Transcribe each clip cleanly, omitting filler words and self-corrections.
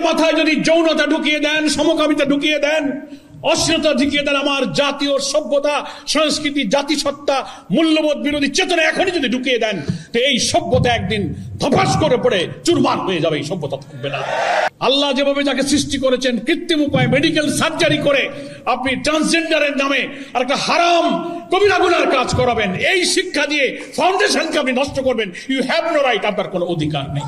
মাথায় যদি যৌনতা ঢুকিয়ে দেন, সমকামিতা ঢুকিয়ে দেন, অশ্লীলতা ঢুকিয়ে দেন, আমার জাতীয় সভ্যতা, সংস্কৃতি, জাতিসত্তা, মূল্যবোধ বিরোধী চেতনা এখনই যদি ঢুকিয়ে দেন, তো এই সভ্যতা একদিন ধপাস করে পড়ে চুরমার হয়ে যাবে, এই সভ্যতা থাকবে না। আল্লাহ যেভাবে যাকে সৃষ্টি করেছেন কৃত্রিম উপায়ে মেডিকেল সার্জারি করে আপনি ট্রান্সজেন্ডারের নামে আর একটা হারাম কবিরা গুনার কাজ করাবেন, এই শিক্ষা দিয়ে ফাউন্ডেশনকে আপনি নষ্ট করবেন। ইউ হ্যাভ নো রাইট, আপনার কোনো অধিকার নেই।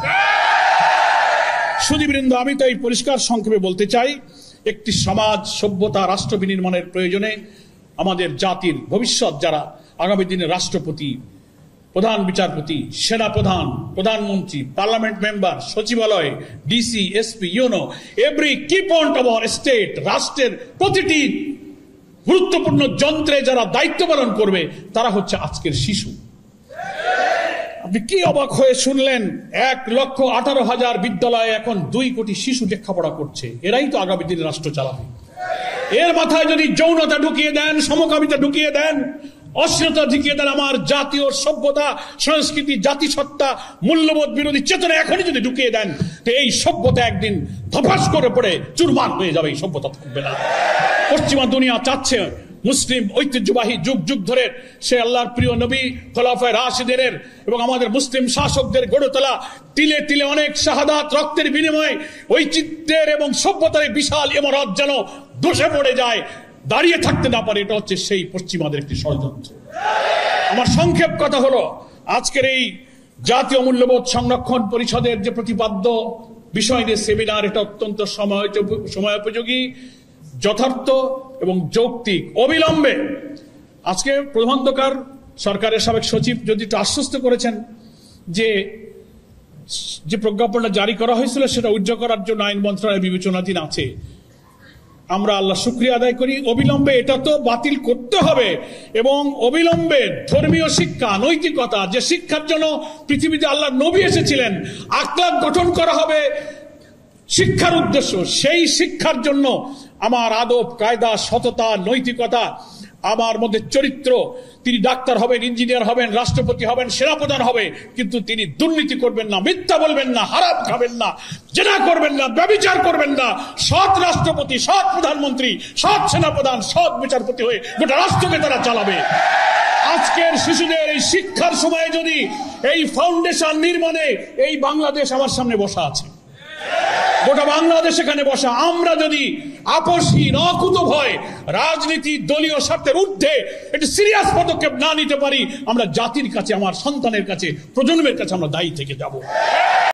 সুধীবৃন্দ, আমি তো এই পরিষ্কার সংক্ষেপে বলতে চাই, একটি সমাজ, সভ্যতা, রাষ্ট্র বিনির্মাণের প্রয়োজনে আমাদের জাতির ভবিষ্যৎ যারা আগামী দিনে রাষ্ট্রপতি, প্রধান বিচারপতি, সেনাপ্রধান, প্রধানমন্ত্রী, পার্লামেন্ট মেম্বার, সচিবালয়, DC, SP, UNO, every key point of our state, রাষ্ট্রের প্রতিটি গুরুত্বপূর্ণ যন্ত্রে যারা দায়িত্ব পালন করবে, তারা হচ্ছে আজকের শিশু। আপনি কি অবাক হয়ে শুনলেন, 1,18,000 বিদ্যালয়ে এখন 2 কোটি শিশু লেখাপড়া করছে। এরাই তো আগামী দিনে রাষ্ট্র চালাবে। এর মাথায় যদি যৌনতা ঢুকিয়ে দেন, সমকামিতা ঢুকিয়ে দেন, অশ্লীলতা ঢুকিয়ে দেন, আমার জাতীয় সভ্যতা, সংস্কৃতি, জাতিসত্তা, মূল্যবোধ বিরোধী চেতনা এখনই যদি ঢুকিয়ে দেন, তো এই সভ্যতা একদিন ধপাস করে পড়ে চুরমার হয়ে যাবে, এই সভ্যতা থাকবে না। পশ্চিমা দুনিয়া চাচ্ছে মুসলিম ঐতিহ্যবাহী যুগ যুগ ধরে সে আল্লাহর প্রিয় নবী, খোলাফায়ে রাশিদের এবং আমাদের মুসলিম শাসকদের গড়ে তোলা তিলে তিলে অনেক শাহাদাত, রক্তের বিনিময়ে ঐচিত্যের এবং সভ্যতার বিশাল ইমারত যেন ধসে পড়ে যায়, দাঁড়িয়ে থাকতে না পারে। এটা হচ্ছে সেই পশ্চিমাদের একটি ষড়যন্ত্র। আমার সংক্ষেপ কথা হলো, আজকের এই জাতীয় মূল্যবোধ সংরক্ষণ পরিষদের যে প্রতিপাদ্য বিষয় নিয়ে সেমিনার, এটা অত্যন্ত সময়োপযোগী, যথার্থ এবং যৌক্তিক। অবিলম্বে আজকে প্রধানদকার সরকারের সাবেক সচিব যদি আশ্বস্ত করেছেন যে প্রজ্ঞাপনটা জারি করা হয়েছিল সেটা উজ্জ্ব করার জন্য আইন মন্ত্রণালয়ের বিবেচনাধীন আছে। আমরা আল্লাহ শুকরিয়া আদায় করি। অবিলম্বে এটা তো বাতিল করতে হবে এবং অবিলম্বে ধর্মীয় শিক্ষা, নৈতিকতা, যে শিক্ষার জন্য পৃথিবীতে আল্লাহ নবী এসেছিলেন, আখলাক গঠন করা হবে শিক্ষার উদ্দেশ্য। সেই শিক্ষার জন্য আমার আদব কায়দা, সততা, নৈতিকতা, আমার মধ্যে চরিত্র, তিনি ডাক্তার হবেন, ইঞ্জিনিয়ার হবেন, রাষ্ট্রপতি হবেন, সেনাপ্রধান হবে, কিন্তু তিনি দুর্নীতি করবেন না, মিথ্যা বলবেন না, হারাম খাবেন না, জেনা করবেন না, ব্যভিচার করবেন না, সৎ রাষ্ট্রপতি, সৎ প্রধানমন্ত্রী, সৎ সেনাপ্রধান, সৎ বিচারপতি হয়ে গোটা রাষ্ট্রকে তারা চালাবে। আজকের শিশুদের এই শিক্ষার সময়ে যদি এই ফাউন্ডেশন নির্মাণে এই বাংলাদেশ আমার সামনে বসা আছে, গোটা বাংলাদেশ এখানে বসা, আমরা যদি আপসহীন, অকুত ভয়, রাজনীতি, দলীয় স্বার্থের ঊর্ধ্বে একটি সিরিয়াস পদক্ষেপ না নিতে পারি, আমরা জাতির কাছে, আমার সন্তানের কাছে, প্রজন্মের কাছে আমরা দায়ী থেকে যাব।